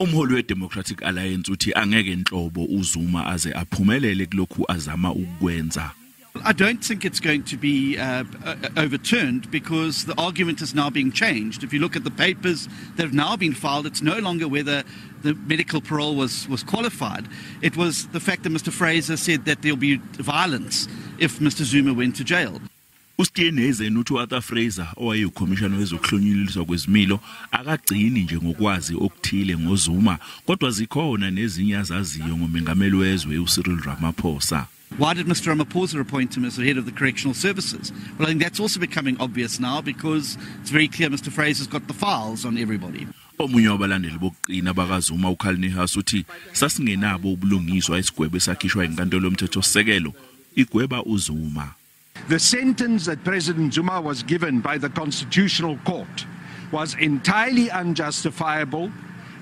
Umholi we-Democratic Alliance uthi angeke inhlobo uZuma aze aphumelele kulokhu azama ukwenza. I don't think it's going to be overturned because the argument is now being changed. If you look at the papers that have now been filed, it's no longer whether the medical parole was qualified. It was the fact that Mr. Fraser said that there'll be violence if Mr. Zuma went to jail. Steenhuissen uthi uArthur Fraser owayeyikhomishana wezokuhlonyuliswa kwezimilo akagcini nje ngokwazi okuthile ngoZuma kodwa zikhona nezinye azaziyo ngomengameli wezwe uCyril Ramaphosa. Why did Mr. Ramaphosa appoint him as the head of the correctional services? Well, I think that's also becoming obvious now because it's very clear Mr. Fraser's got the files on everybody. Omunye wabalandeli bokuqina bakaZuma uKhalnihas uthi sasingenabo ubulungiswa isigwebo esakhishwa inkantolo yomthethosisekelo igweba uZuma. The sentence that President Zuma was given by the Constitutional Court was entirely unjustifiable.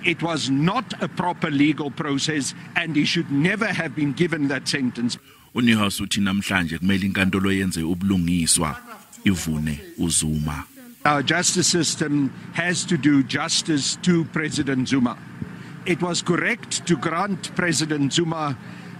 It was not a proper legal process and he should never have been given that sentence. Unihas uthi namhlanje kumele inkantolo yenze ubulungiswa ivune uZuma. Our justice system has to do justice to President Zuma. It was correct to grant President Zuma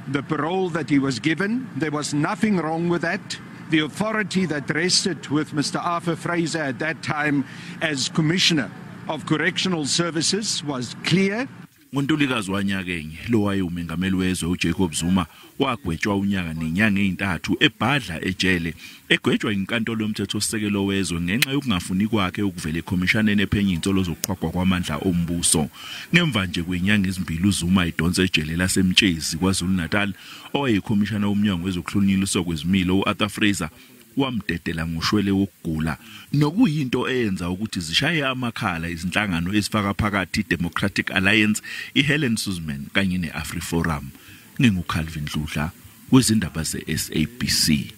the parole that he was given. There was nothing wrong with that. The authority that rested with Mr. Arthur Fraser at that time as Commissioner of Correctional Services was clear. Ngontulikazi wanyaka enye lo wayeumengameli wezwe uJacob Zuma wagwetshwa unyaka nenyanga ezintathu ebhadla ejele egwetshwa inkantolo yomthethosisekelo wezwe ngenxa yokungafuni kwakhe ukuvela ekhommishaneni ephenya insolo zokuqhwaqwa kwamandla ombuso. Ngemva nje kwenyanga ezimbili uZuma idonse ejele laseMtshezi kwaZulu-Natal owayeyikhomishana womnyango wezokuhlonyuliswa kwezimilo uArthur Fraser wamdedela ngoshwele wokugula nokuyinto eyenza ukuthi zishaye amakhala izinhlangano ezifaka phakathi iDemocratic Alliance iHelen Suzman kanye neAfriforum. NginguCalvin Dludla wezindaba zeSABC.